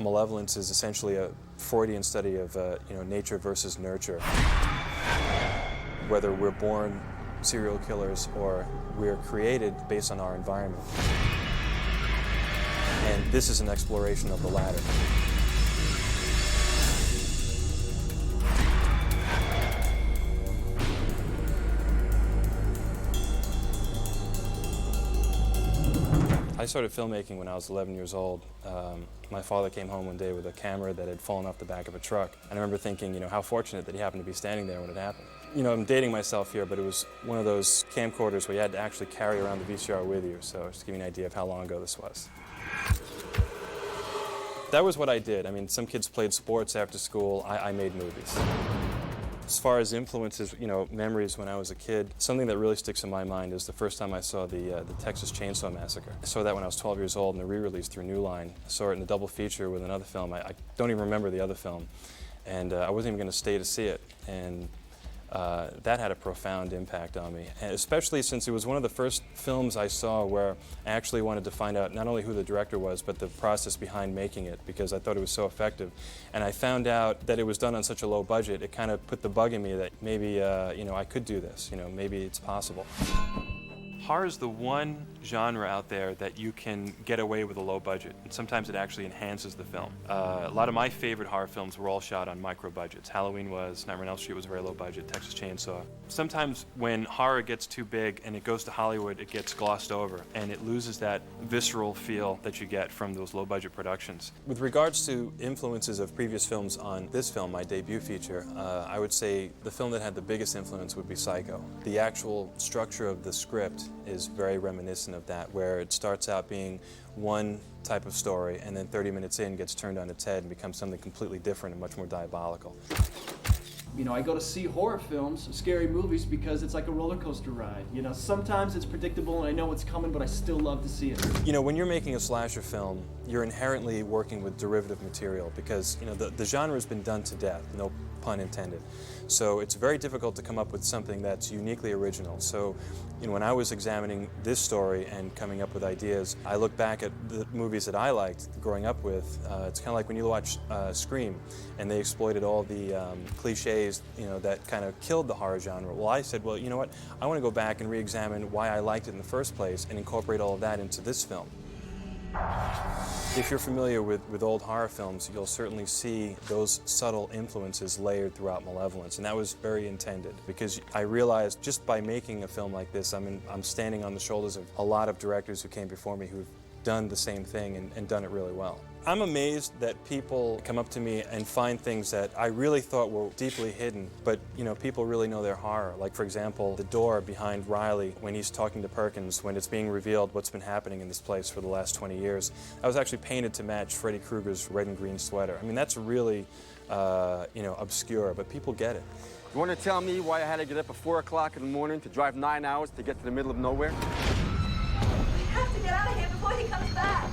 Malevolence is essentially a Freudian study of nature versus nurture. Whether we're born serial killers or we're created based on our environment. And this is an exploration of the latter. I started filmmaking when I was 11 years old. My father came home one day with a camera that had fallen off the back of a truck. And I remember thinking, how fortunate that he happened to be standing there when it happened. I'm dating myself here, but it was one of those camcorders where you had to actually carry around the VCR with you, so just to give you an idea of how long ago this was. That was what I did. Some kids played sports after school. I made movies. As far as influences, memories when I was a kid, something that really sticks in my mind is the first time I saw the Texas Chainsaw Massacre. I saw that when I was 12 years old in a re-release through New Line. I saw it in a double feature with another film. I don't even remember the other film. And I wasn't even going to stay to see it. And that had a profound impact on me, and especially since it was one of the first films I saw where I actually wanted to find out not only who the director was, but the process behind making it, because I thought it was so effective. And I found out that it was done on such a low budget, it kind of put the bug in me that maybe, I could do this, maybe it's possible. Horror is the one genre out there that you can get away with a low budget, and sometimes it actually enhances the film. A lot of my favorite horror films were all shot on micro budgets. Halloween was, Nightmare on Elm Street was very low budget, Texas Chainsaw. Sometimes when horror gets too big and it goes to Hollywood, it gets glossed over and it loses that visceral feel that you get from those low budget productions. With regards to influences of previous films on this film, my debut feature, I would say the film that had the biggest influence would be Psycho. The actual structure of the script is very reminiscent of that, where it starts out being one type of story and then 30 minutes in gets turned on its head and becomes something completely different and much more diabolical. I go to see horror films, scary movies, because it's like a roller coaster ride. Sometimes it's predictable and I know what's coming, but I still love to see it. When you're making a slasher film, you're inherently working with derivative material because, the genre has been done to death, no pun intended. So it's very difficult to come up with something that's uniquely original. So, when I was examining this story and coming up with ideas, I look back at the movies that I liked growing up with. It's kind of like when you watch Scream, and they exploited all the cliches, that kind of killed the horror genre. Well, I said, well, you know what? I want to go back and re-examine why I liked it in the first place and incorporate all of that into this film. If you're familiar with old horror films, you'll certainly see those subtle influences layered throughout Malevolence, and that was very intended because I realized just by making a film like this, I'm standing on the shoulders of a lot of directors who came before me who've done the same thing and done it really well. I'm amazed that people come up to me and find things that I really thought were deeply hidden, but people really know their horror. Like, for example, the door behind Riley when he's talking to Perkins, when it's being revealed what's been happening in this place for the last 20 years. I was actually painted to match Freddy Krueger's red and green sweater. That's really, obscure, but people get it. You want to tell me why I had to get up at 4 o'clock in the morning to drive 9 hours to get to the middle of nowhere? We have to get out of here before he comes back.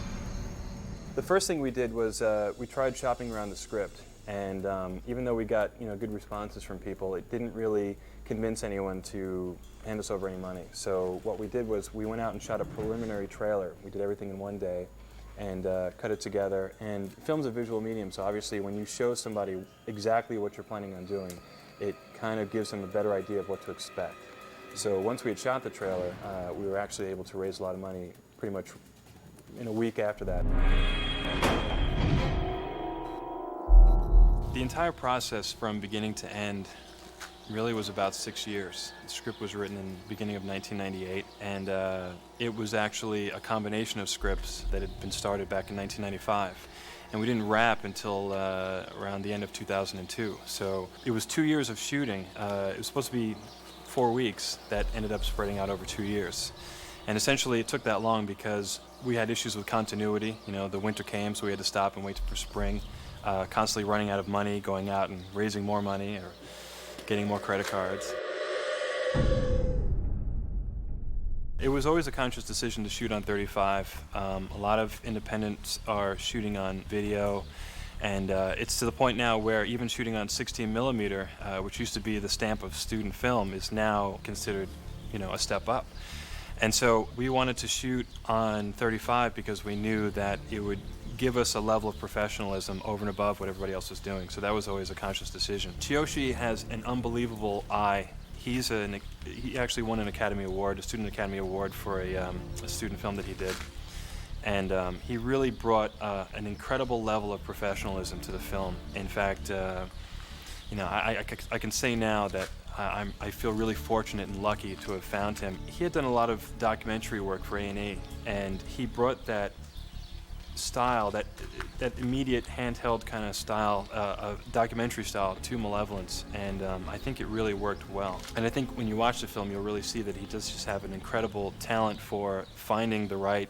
The first thing we did was we tried shopping around the script, and even though we got good responses from people, it didn't really convince anyone to hand us over any money. So what we did was we went out and shot a preliminary trailer. We did everything in one day and cut it together. And film's a visual medium, so obviously when you show somebody exactly what you're planning on doing, it kind of gives them a better idea of what to expect. So once we had shot the trailer, we were actually able to raise a lot of money pretty much in a week after that. The entire process from beginning to end really was about 6 years. The script was written in the beginning of 1998, and it was actually a combination of scripts that had been started back in 1995. And we didn't wrap until around the end of 2002. So it was 2 years of shooting. It was supposed to be 4 weeks that ended up spreading out over 2 years. And essentially it took that long because we had issues with continuity. The winter came, so we had to stop and wait for spring. Constantly running out of money, going out and raising more money or getting more credit cards. It was always a conscious decision to shoot on 35. A lot of independents are shooting on video, and it's to the point now where even shooting on 16 millimeter, which used to be the stamp of student film, is now considered, a step up. And so we wanted to shoot on 35 because we knew that it would give us a level of professionalism over and above what everybody else was doing. So that was always a conscious decision. Tsuyoshi has an unbelievable eye. He actually won an Academy Award, a Student Academy Award for a student film that he did. And he really brought an incredible level of professionalism to the film. In fact, I can say now that I feel really fortunate and lucky to have found him. He had done a lot of documentary work for A&E, and he brought that style, that immediate handheld kind of style, documentary style to Malevolence, and I think it really worked well. And I think when you watch the film, you'll really see that he does just have an incredible talent for finding the right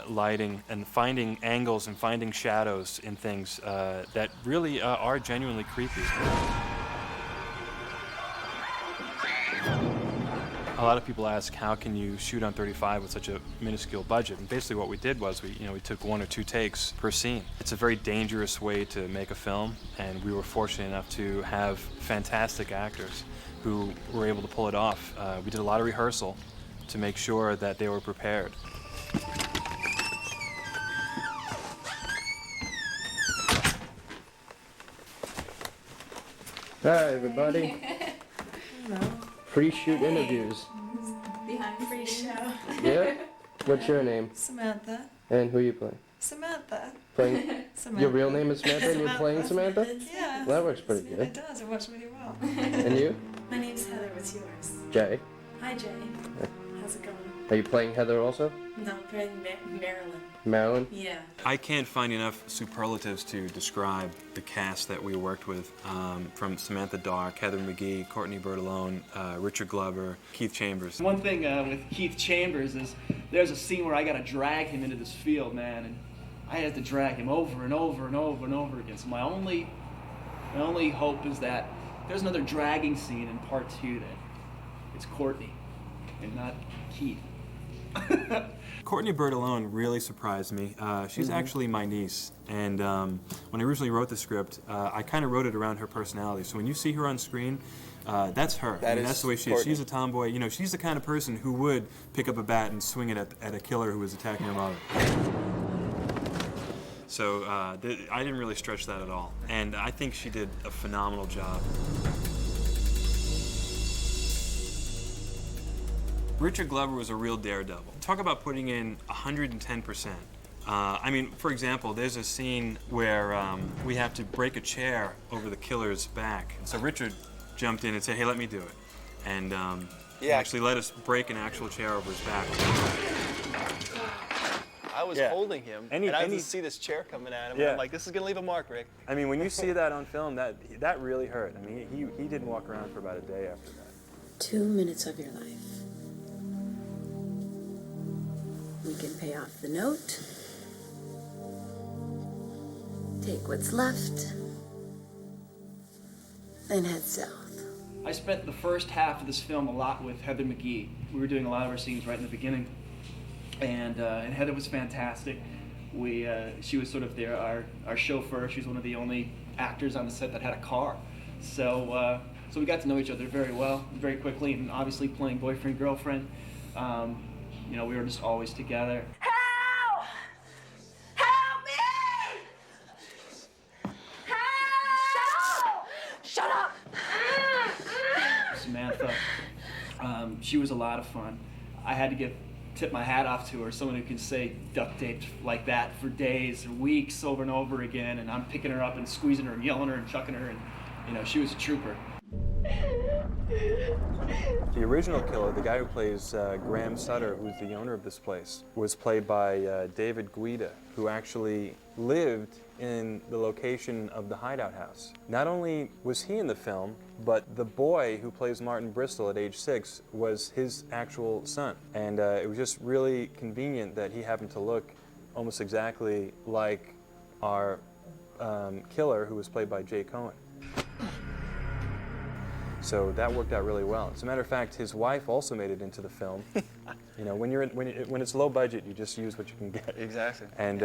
lighting and finding angles and finding shadows in things that really are genuinely creepy. A lot of people ask, how can you shoot on 35 with such a minuscule budget? And basically what we did was we took 1 or 2 takes per scene. It's a very dangerous way to make a film, and we were fortunate enough to have fantastic actors who were able to pull it off. We did a lot of rehearsal to make sure that they were prepared. Hi, everybody. Hello. Pre-shoot interviews. Behind the pre-show. Yeah? What's your name? Samantha. And who you playing? Samantha. Playing? Samantha. Your real name is Samantha and you're playing Samantha? Yeah. Well, that works pretty It good. does. It works really well. And you? My name's Heather. What's yours? Jay. Hi, Jay. How's it going? Are you playing Heather also? No, I'm playing Marilyn. Marilyn? Yeah. I can't find enough superlatives to describe the cast that we worked with, from Samantha Dark, Heather McGee, Courtney Bertolone, Richard Glover, Keith Chambers. One thing with Keith Chambers is there's a scene where I got to drag him into this field, man, and I had to drag him over and over and over and over again. So my only hope is that there's another dragging scene in part 2 that it's Courtney and not Keith. Courtney Bertolone really surprised me. She's actually my niece, and when I originally wrote the script, I kind of wrote it around her personality. So when you see her on screen, that's her. That's the way she is. She's a tomboy. You know, she's the kind of person who would pick up a bat and swing it at a killer who was attacking her mother. So I didn't really stretch that at all, and I think she did a phenomenal job. Richard Glover was a real daredevil. Talk about putting in 110%. I mean, for example, there's a scene where we have to break a chair over the killer's back. So Richard jumped in and said, hey, let me do it. And he actually let us break an actual chair over his back. I was holding him, and I just see this chair coming at him, and I'm like, this is going to leave a mark, Rick. I mean, when you see that on film, that really hurt. I mean, he didn't walk around for about a day after that. 2 minutes of your life. We can pay off the note, take what's left, and head south. I spent the first half of this film a lot with Heather McGee. We were doing a lot of our scenes right in the beginning, and Heather was fantastic. She was sort of our chauffeur. She was one of the only actors on the set that had a car. So we got to know each other very well, very quickly, and obviously playing boyfriend, girlfriend. You know, we were just always together. Help! Help me! Help! Shut up! Samantha, she was a lot of fun. I had to tip my hat off to her, someone who can say duct tape like that for days or weeks over and over again, and I'm picking her up and squeezing her and yelling her and chucking her, and you know, she was a trooper. The original killer, the guy who plays Graham Sutter, who's the owner of this place, was played by David Guida, who actually lived in the location of the hideout house. Not only was he in the film, but the boy who plays Martin Bristol at age 6 was his actual son. And it was just really convenient that he happened to look almost exactly like our killer, who was played by Jay Cohen. So that worked out really well. As a matter of fact, his wife also made it into the film. You know, when it's low budget, you just use what you can get. Exactly. And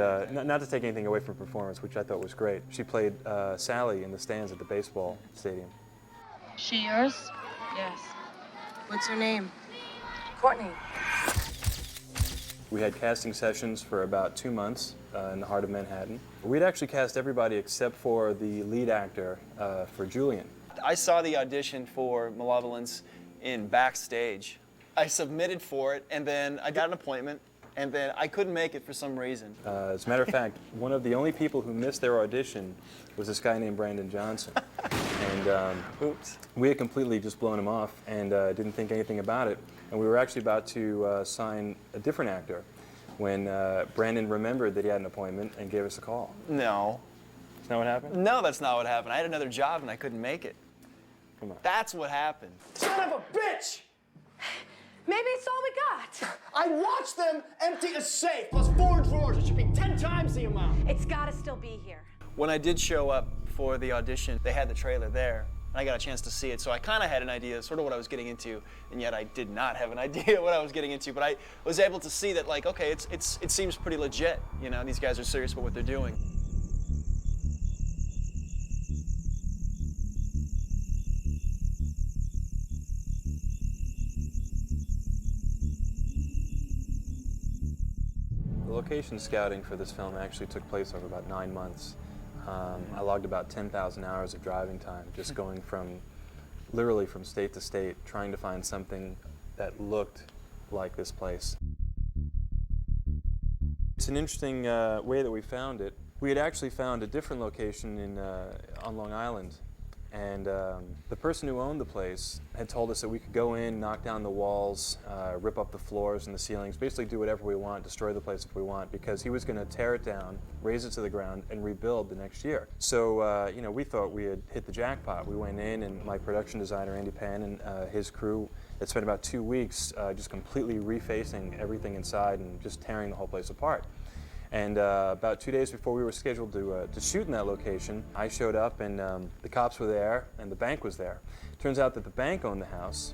not to take anything away from performance, which I thought was great. She played Sally in the stands at the baseball stadium. She yours? Yes. What's her name? Courtney. We had casting sessions for about 2 months in the heart of Manhattan. We'd actually cast everybody except for the lead actor for Julian. I saw the audition for Malevolence in backstage. I submitted for it, and then I got an appointment, and then I couldn't make it for some reason. As a matter of fact, one of the only people who missed their audition was this guy named Brandon Johnson. And Oops. we had completely just blown him off and didn't think anything about it. And we were actually about to sign a different actor when Brandon remembered that he had an appointment and gave us a call. No. Isn't that what happened? No, that's not what happened. I had another job, and I couldn't make it. Come on. That's what happened. Son of a bitch! Maybe it's all we got. I watched them empty a safe plus 4 drawers. It should be 10 times the amount. It's gotta still be here. When I did show up for the audition, they had the trailer there, and I got a chance to see it, so I kind of had an idea, sort of what I was getting into, and yet I did not have an idea what I was getting into, but I was able to see that, like, okay, it seems pretty legit, you know, these guys are serious about what they're doing. The location scouting for this film actually took place over about 9 months. I logged about 10,000 hours of driving time, just going literally from state to state, trying to find something that looked like this place. It's an interesting way that we found it. We had actually found a different location on Long Island, and the person who owned the place had told us that we could go in, knock down the walls, rip up the floors and the ceilings, basically do whatever we want, destroy the place if we want, because he was going to tear it down, raise it to the ground, and rebuild the next year. So, you know, we thought we had hit the jackpot. We went in, and my production designer, Andy Pan, and his crew had spent about 2 weeks just completely refacing everything inside and just tearing the whole place apart. And about 2 days before we were scheduled to shoot in that location, I showed up, and the cops were there and the bank was there. Turns out that the bank owned the house,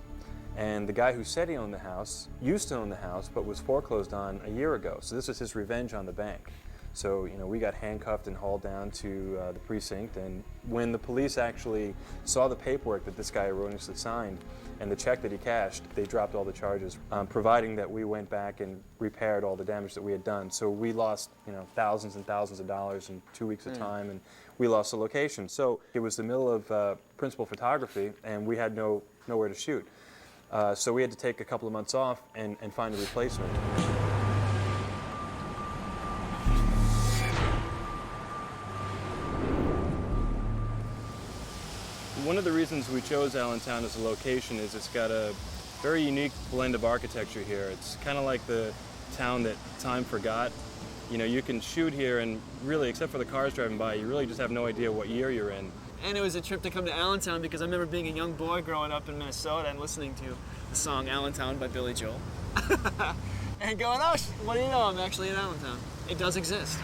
and the guy who said he owned the house used to own the house but was foreclosed on a year ago. So this was his revenge on the bank. So, you know, we got handcuffed and hauled down to the precinct, and when the police actually saw the paperwork that this guy erroneously signed and the check that he cashed, they dropped all the charges, providing that we went back and repaired all the damage that we had done. So we lost, you know, thousands and thousands of dollars in 2 weeks of time, and we lost the location. So it was the middle of principal photography, and we had nowhere to shoot. So we had to take a couple of months off and find a replacement. One of the reasons we chose Allentown as a location is it's got a very unique blend of architecture here. It's kind of like the town that time forgot. You know, you can shoot here and really, except for the cars driving by, you really just have no idea what year you're in. And it was a trip to come to Allentown because I remember being a young boy growing up in Minnesota and listening to the song Allentown by Billy Joel. And going, oh, what do you know, I'm actually in Allentown. It does exist.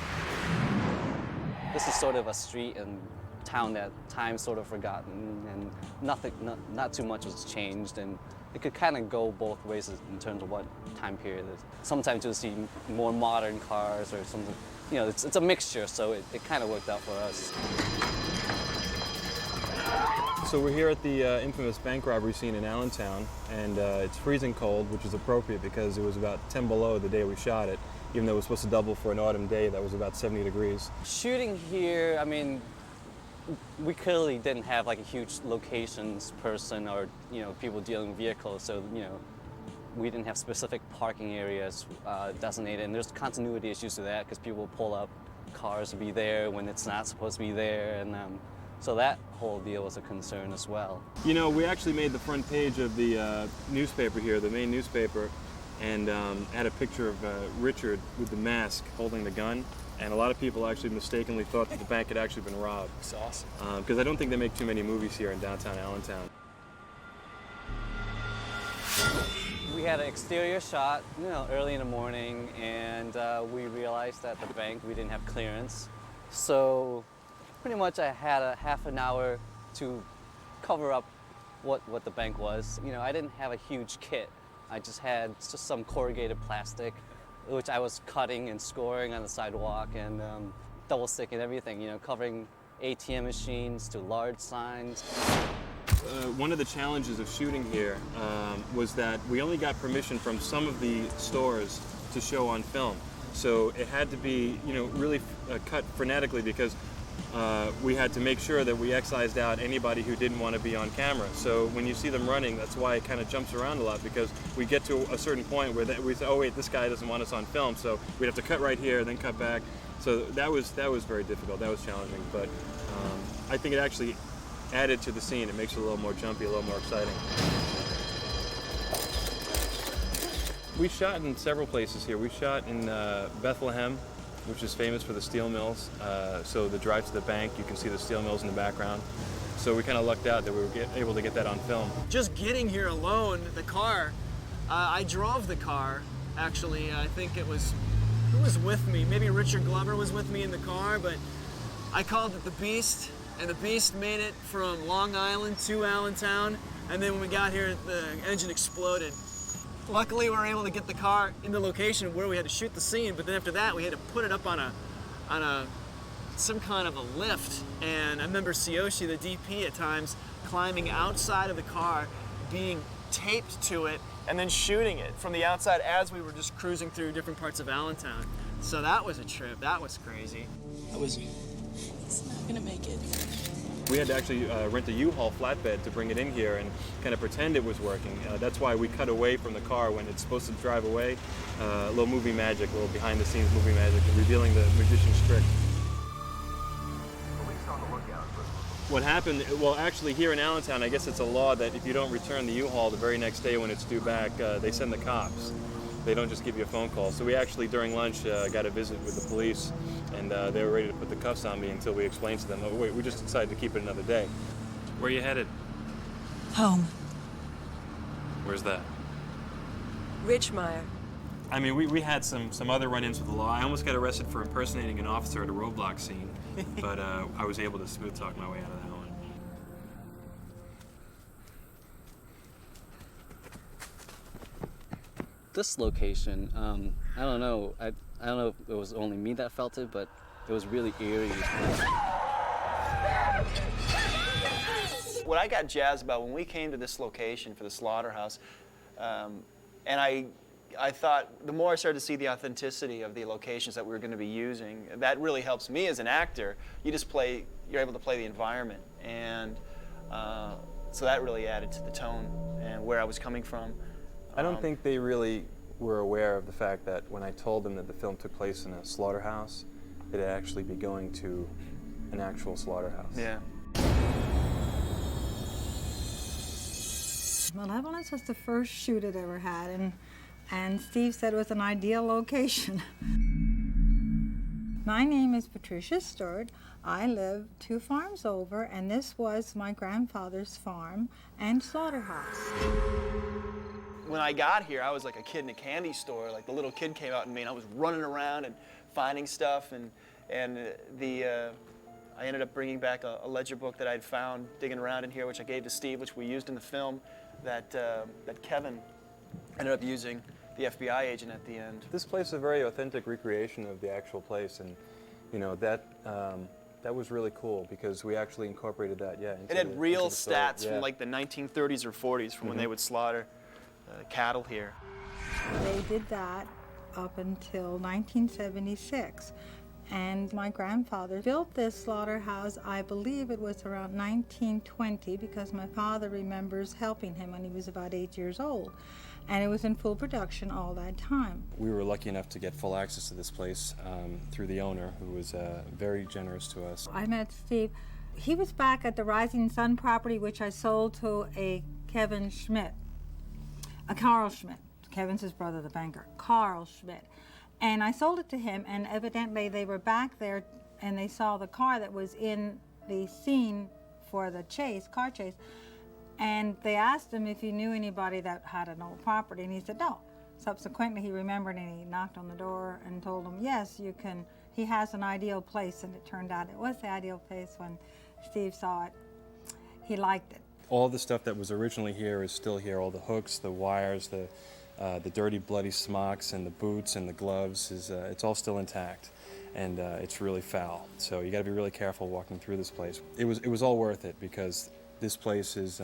This is sort of a street and town that time sort of forgotten, and not too much has changed, and it could kind of go both ways in terms of what time period it is. Sometimes you'll see more modern cars or something, you know, it's a mixture, so it kind of worked out for us. So we're here at the infamous bank robbery scene in Allentown, and it's freezing cold, which is appropriate because it was about 10 below the day we shot it, even though it was supposed to double for an autumn day that was about 70 degrees. Shooting here, I mean, we clearly didn't have like a huge locations person or, you know, people dealing with vehicles, so, you know, we didn't have specific parking areas designated, and there's continuity issues to that because people pull up cars to be there when it's not supposed to be there, and so that whole deal was a concern as well. You know, we actually made the front page of the newspaper here, the main newspaper, and had a picture of Richard with the mask holding the gun. And a lot of people actually mistakenly thought that the bank had actually been robbed. It's awesome. Because I don't think they make too many movies here in downtown Allentown. We had an exterior shot, you know, early in the morning, and we realized that the bank, we didn't have clearance. So pretty much I had a half an hour to cover up what the bank was. You know, I didn't have a huge kit. I just had just some corrugated plastic, which I was cutting and scoring on the sidewalk, and double sticking everything, you know, covering ATM machines to large signs. One of the challenges of shooting here was that we only got permission from some of the stores to show on film. So it had to be, really cut frenetically because we had to make sure that we excised out anybody who didn't want to be on camera. So when you see them running, that's why it kind of jumps around a lot, because we get to a certain point where we say, oh wait, this guy doesn't want us on film, so we'd have to cut right here, then cut back. So that was very difficult. That was challenging, but I think it actually added to the scene. It makes it a little more jumpy, a little more exciting. We shot in several places here. We shot in Bethlehem, which is famous for the steel mills. So the drive to the bank, you can see the steel mills in the background. So we kind of lucked out that we were able to get that on film. Just getting here alone, the car, I drove the car, actually. I think who was with me? Maybe Richard Glover was with me in the car, but I called it the Beast, and the Beast made it from Long Island to Allentown, and then when we got here, the engine exploded. Luckily, we were able to get the car in the location where we had to shoot the scene, but then after that, we had to put it up on some kind of a lift. And I remember Tsuyoshi, the DP, at times climbing outside of the car, being taped to it, and then shooting it from the outside as we were just cruising through different parts of Allentown. So that was a trip. That was crazy. He's not gonna make it. We had to actually rent a U-Haul flatbed to bring it in here and kind of pretend it was working. That's why we cut away from the car when it's supposed to drive away. A little movie magic, a little behind-the-scenes movie magic, revealing the magician's trick. What happened, well, actually here in Allentown, I guess it's a law that if you don't return the U-Haul the very next day when it's due back, they send the cops. They don't just give you a phone call. So we actually, during lunch, got a visit with the police, and they were ready to put the cuffs on me until we explained to them, oh, wait, we just decided to keep it another day. Where are you headed? Home. Where's that? Ridgemire. I mean, we had some other run-ins with the law. I almost got arrested for impersonating an officer at a roadblock scene, but I was able to smooth talk my way out of that one. This location, I don't know. I don't know if it was only me that felt it, but it was really eerie. What I got jazzed about when we came to this location for the Slaughterhouse, and I thought the more I started to see the authenticity of the locations that we were going to be using, that really helps me as an actor. You're able to play the environment, and so that really added to the tone and where I was coming from. I don't think they really were aware of the fact that when I told them that the film took place in a slaughterhouse, it'd actually be going to an actual slaughterhouse. Yeah. Malevolence was the first shoot it ever had, and Steve said it was an ideal location. My name is Patricia Stewart. I live 2 farms over, and this was my grandfather's farm and slaughterhouse. When I got here, I was like a kid in a candy store. Like the little kid came out in me, and I was running around and finding stuff. And I ended up bringing back a ledger book that I'd found digging around in here, which I gave to Steve, which we used in the film. That Kevin ended up using, the FBI agent at the end. This place is a very authentic recreation of the actual place, and that was really cool because we actually incorporated that. Yeah. It had real stats from like the 1930s or 40s from when they would slaughter cattle here. They did that up until 1976. And my grandfather built this slaughterhouse, I believe it was around 1920, because my father remembers helping him when he was about 8 years old. And it was in full production all that time. We were lucky enough to get full access to this place through the owner, who was very generous to us. I met Steve. He was back at the Rising Sun property, which I sold to a Kevin Schmidt, a Carl Schmidt. Kevin's his brother, the banker, Carl Schmidt. And I sold it to him, and evidently they were back there and they saw the car that was in the scene for the car chase. And they asked him if he knew anybody that had an old property, and he said no. Subsequently, he remembered, and he knocked on the door and told him, yes, you can, he has an ideal place, and it turned out it was the ideal place. When Steve saw it, he liked it. All the stuff that was originally here is still here. All the hooks, the wires, the dirty, bloody smocks, and the boots and the gloves, it's all still intact, and it's really foul. So you got to be really careful walking through this place. It was all worth it, because this place is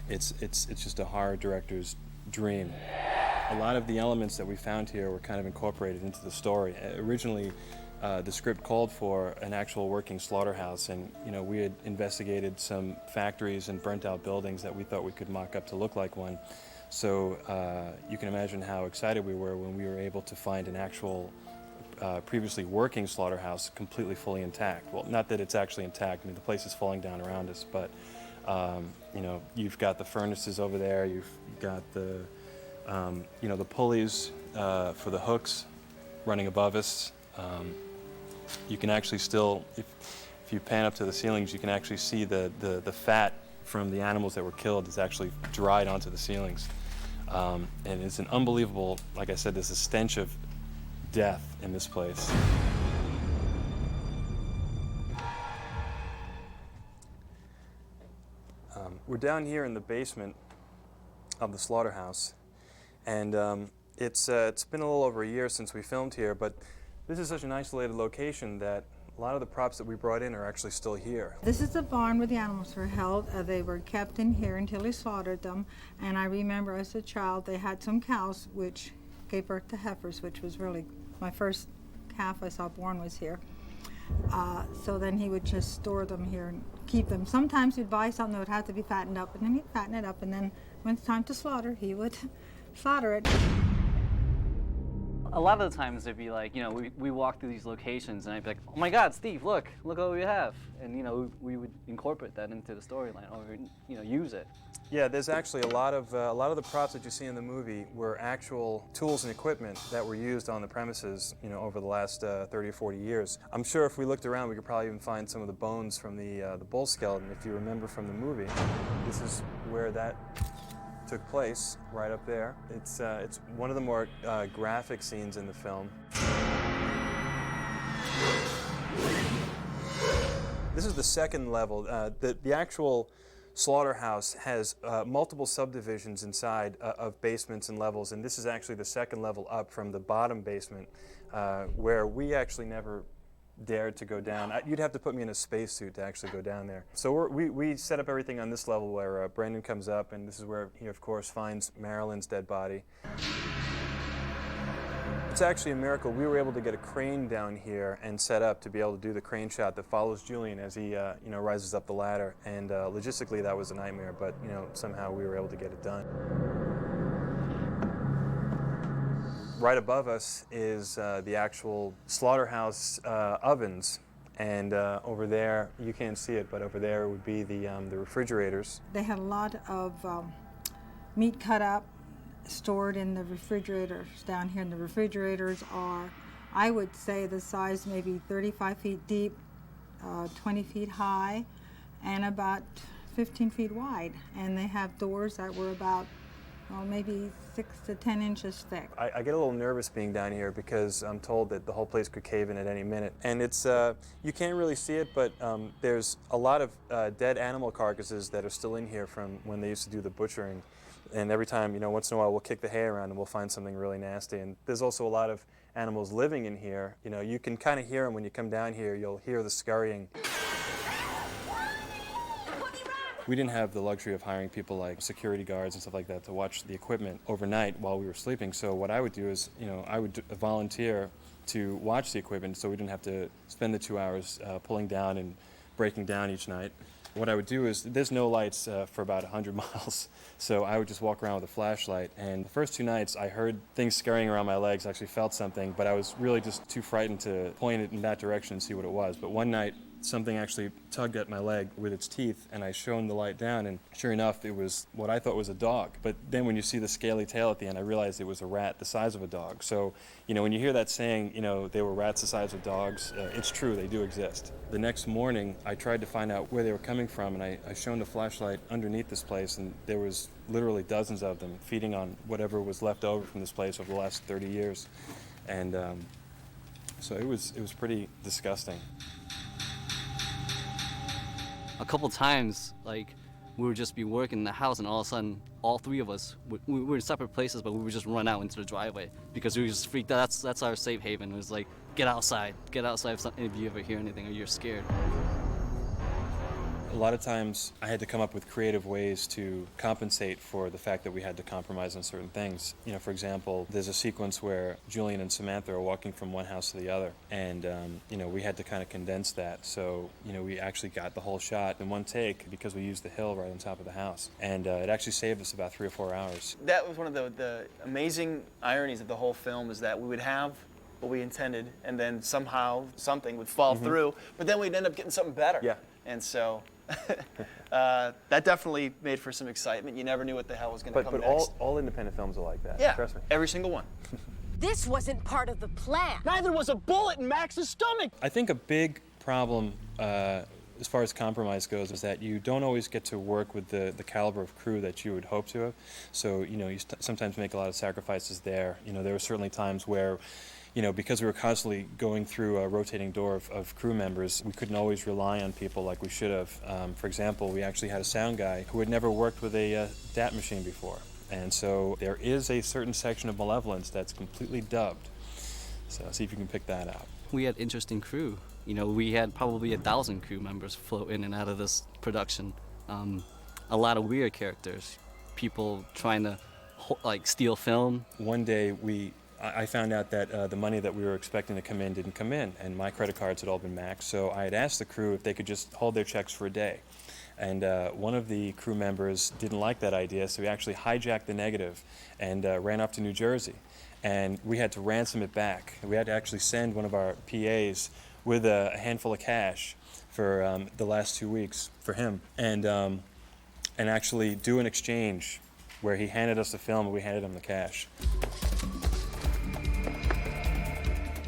it's just a horror director's dream. A lot of the elements that we found here were kind of incorporated into the story. Originally, the script called for an actual working slaughterhouse, and we had investigated some factories and burnt-out buildings that we thought we could mock up to look like one. So you can imagine how excited we were when we were able to find an actual previously working slaughterhouse completely fully intact. Well, not that it's actually intact. I mean, the place is falling down around us, but you've got the furnaces over there. You've got the the pulleys for the hooks running above us. You can actually still, if you pan up to the ceilings, you can actually see the fat from the animals that were killed is actually dried onto the ceilings. And it's an unbelievable, like I said, there's a stench of death in this place. We're down here in the basement of the slaughterhouse, and it's been a little over a year since we filmed here, but this is such an isolated location that a lot of the props that we brought in are actually still here. This is the barn where the animals were held. They were kept in here until he slaughtered them, and I remember as a child they had some cows which gave birth to heifers, which was really my first calf I saw born was here. So then he would just store them here and keep them. Sometimes he'd buy something that would have to be fattened up, and then he'd fatten it up, and then when it's time to slaughter, he would slaughter it. A lot of the times it'd be like, we walk through these locations and I'd be like, oh my God, Steve, look what we have. And, we would incorporate that into the storyline or, use it. Yeah, there's actually a lot of the props that you see in the movie were actual tools and equipment that were used on the premises, over the last 30 or 40 years. I'm sure if we looked around, we could probably even find some of the bones from the bull skeleton. If you remember from the movie, this is where that took place, right up there. It's one of the more graphic scenes in the film. This is the second level. The actual slaughterhouse has multiple subdivisions inside of basements and levels, and this is actually the second level up from the bottom basement, where we actually never dared to go down. You'd have to put me in a spacesuit to actually go down there. So we set up everything on this level where Brendan comes up, and this is where he, of course, finds Marilyn's dead body. It's actually a miracle. We were able to get a crane down here and set up to be able to do the crane shot that follows Julian as he rises up the ladder. And logistically, that was a nightmare, but somehow we were able to get it done. Right above us is the actual slaughterhouse ovens, and over there, you can't see it, but over there would be the refrigerators. They had a lot of meat cut up, stored in the refrigerators down here, and the refrigerators are, I would say, the size maybe 35 feet deep, 20 feet high, and about 15 feet wide, and they have doors that were about maybe 6 to 10 inches thick. I get a little nervous being down here because I'm told that the whole place could cave in at any minute. And it's, you can't really see it, but there's a lot of dead animal carcasses that are still in here from when they used to do the butchering. And every time, once in a while we'll kick the hay around and we'll find something really nasty. And there's also a lot of animals living in here. You can kind of hear them when you come down here. You'll hear the scurrying. We didn't have the luxury of hiring people like security guards and stuff like that to watch the equipment overnight while we were sleeping. So what I would do is, I would volunteer to watch the equipment so we didn't have to spend the 2 hours pulling down and breaking down each night. What I would do is, there's no lights for about 100 miles, so I would just walk around with a flashlight. And the first 2 nights, I heard things scurrying around my legs, actually felt something, but I was really just too frightened to point it in that direction and see what it was. But one night, something actually tugged at my leg with its teeth, and I shone the light down, and sure enough, it was what I thought was a dog. But then when you see the scaly tail at the end, I realized it was a rat the size of a dog. So, when you hear that saying, they were rats the size of dogs, it's true, they do exist. The next morning, I tried to find out where they were coming from, and I shone the flashlight underneath this place, and there was literally dozens of them feeding on whatever was left over from this place over the last 30 years. And so it was pretty disgusting. A couple times, we would just be working in the house, and all of a sudden, all 3 of us, we were in separate places, but we would just run out into the driveway because we were just freaked out. That's our safe haven. It was like, get outside if you ever hear anything or you're scared. A lot of times I had to come up with creative ways to compensate for the fact that we had to compromise on certain things. You know, for example, there's a sequence where Julian and Samantha are walking from one house to the other, and you know, we had to kind of condense that. So, you know, we actually got the whole shot in one take because we used the hill right on top of the house, and it actually saved us about 3 or 4 hours. That was one of the amazing ironies of the whole film, is that we would have what we intended, and then somehow something would fall through, but then we'd end up getting something better. Yeah. And so that definitely made for some excitement. You never knew what the hell was going to come But next. all independent films are like that. Yeah, Trust me. every single one. This wasn't part of the plan. Neither was a bullet in Max's stomach. I think a big problem as far as compromise goes is that you don't always get to work with the caliber of crew that you would hope to have. So, you know, you sometimes make a lot of sacrifices there. You know, there were certainly times where, you know, because we were constantly going through a rotating door of crew members, we couldn't always rely on people like we should have. For example, we actually had a sound guy who had never worked with a DAT machine before. And so there is a certain section of Malevolence that's completely dubbed. So see if you can pick that out. We had interesting crew. You know, we had probably 1,000 crew members float in and out of this production. A lot of weird characters, people trying to like steal film. One day I found out that the money that we were expecting to come in didn't come in, and my credit cards had all been maxed. So I had asked the crew if they could just hold their checks for a day. And one of the crew members didn't like that idea, so he actually hijacked the negative and ran up to New Jersey. And we had to ransom it back. We had to actually send one of our PAs with a handful of cash for the last 2 weeks for him, and actually do an exchange where he handed us the film and we handed him the cash.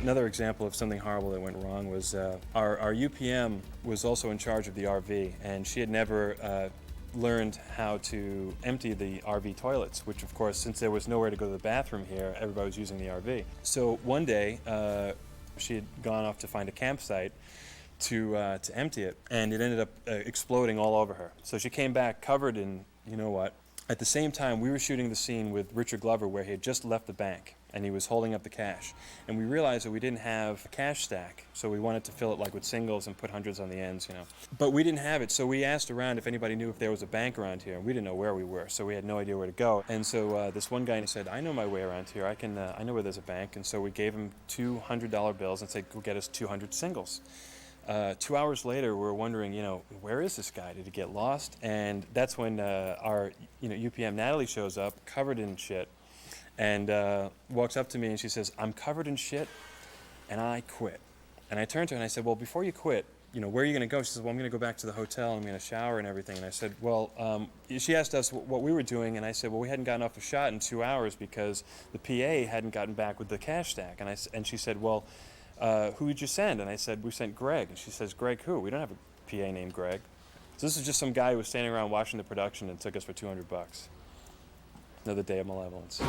Another example of something horrible that went wrong was our UPM was also in charge of the RV, and she had never learned how to empty the RV toilets, which of course, since there was nowhere to go to the bathroom here, everybody was using the RV. So one day, she had gone off to find a campsite to empty it, and it ended up exploding all over her. So she came back covered in, you know what. At the same time, we were shooting the scene with Richard Glover where he had just left the bank, and he was holding up the cash. And we realized that we didn't have a cash stack, so we wanted to fill it like with singles and put hundreds on the ends, you know. But we didn't have it, so we asked around if anybody knew if there was a bank around here, and we didn't know where we were, so we had no idea where to go. And so this one guy said, I know my way around here, I know where there's a bank, and so we gave him $200 bills and said, go get us 200 singles. 2 hours later, we were wondering, you know, where is this guy? Did he get lost? And that's when our, you know, UPM Natalie shows up, covered in shit, and walks up to me and she says, I'm covered in shit, and I quit. And I turned to her and I said, well, before you quit, you know, where are you going to go? She says, well, I'm going to go back to the hotel and I'm going to shower and everything. And I said, well, she asked us what we were doing, and I said, well, we hadn't gotten off a shot in 2 hours because the PA hadn't gotten back with the cash stack. And she said, well, who did you send? And I said, we sent Greg. And she says, Greg who? We don't have a PA named Greg. So this is just some guy who was standing around watching the production and took us for $200. Another day of Malevolence.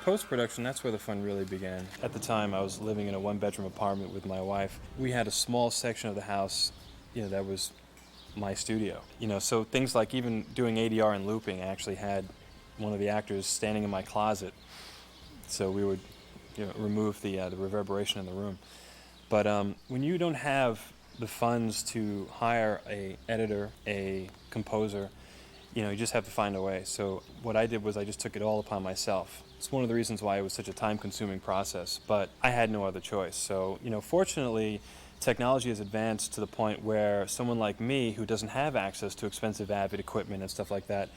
Post-production, that's where the fun really began. At the time, I was living in a one-bedroom apartment with my wife. We had a small section of the house, you know, that was my studio. You know, so things like even doing ADR and looping, I actually had one of the actors standing in my closet, so we would, you know, remove the reverberation in the room. But when you don't have the funds to hire a editor, a composer, you know, you just have to find a way. So what I did was I just took it all upon myself. It's one of the reasons why it was such a time-consuming process, but I had no other choice. So, you know, fortunately, technology has advanced to the point where someone like me, who doesn't have access to expensive Avid equipment and stuff like that,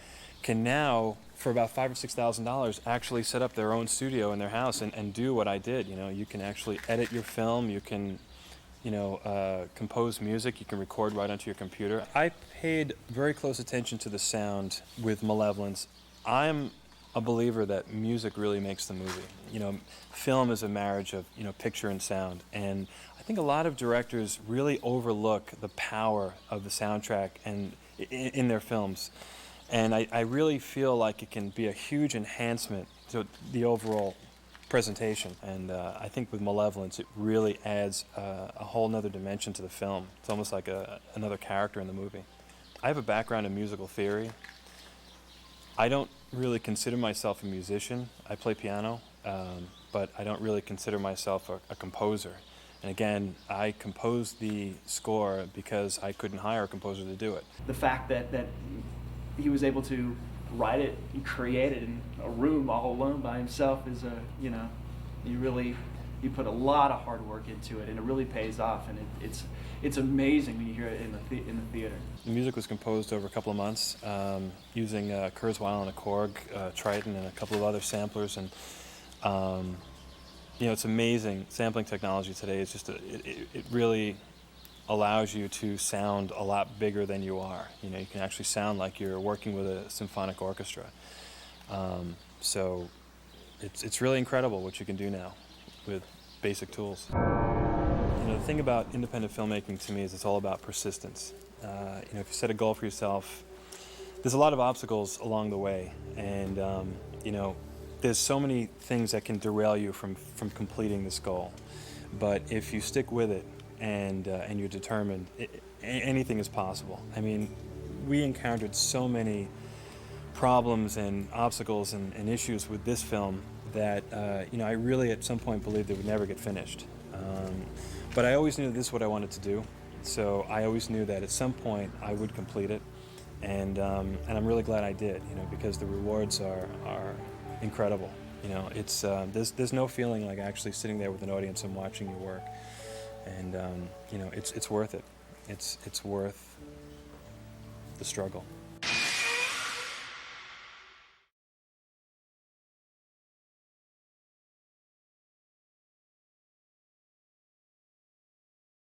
can now, for about $5,000 or $6,000, actually set up their own studio in their house and do what I did. You know, you can actually edit your film, you can, you know, compose music, you can record right onto your computer. I paid very close attention to the sound with Malevolence. I'm a believer that music really makes the movie. You know, film is a marriage of, you know, picture and sound, and I think a lot of directors really overlook the power of the soundtrack and in their films. And I really feel like it can be a huge enhancement to the overall presentation. And I think with Malevolence, it really adds a whole nother dimension to the film. It's almost like another character in the movie. I have a background in musical theory. I don't really consider myself a musician. I play piano, but I don't really consider myself a composer. And again, I composed the score because I couldn't hire a composer to do it. The fact that he was able to write it and create it in a room all alone by himself is you put a lot of hard work into it, and it really pays off, and it's amazing when you hear it in the theater. The music was composed over a couple of months using Kurzweil and a Korg, Triton, and a couple of other samplers, and it's amazing. Sampling technology today is just it really allows you to sound a lot bigger than you are. You can actually sound like you're working with a symphonic orchestra. So it's really incredible what you can do now with basic tools. The thing about independent filmmaking to me is it's all about persistence. If you set a goal for yourself, there's a lot of obstacles along the way, and there's so many things that can derail you from completing this goal. But if you stick with it and you're determined, anything is possible. I mean, we encountered so many problems and obstacles and issues with this film that I really at some point believed it would never get finished. But I always knew this is what I wanted to do, so I always knew that at some point I would complete it, and I'm really glad I did, because the rewards are incredible. It's there's no feeling like actually sitting there with an audience and watching your work, and it's worth it. It's worth the struggle.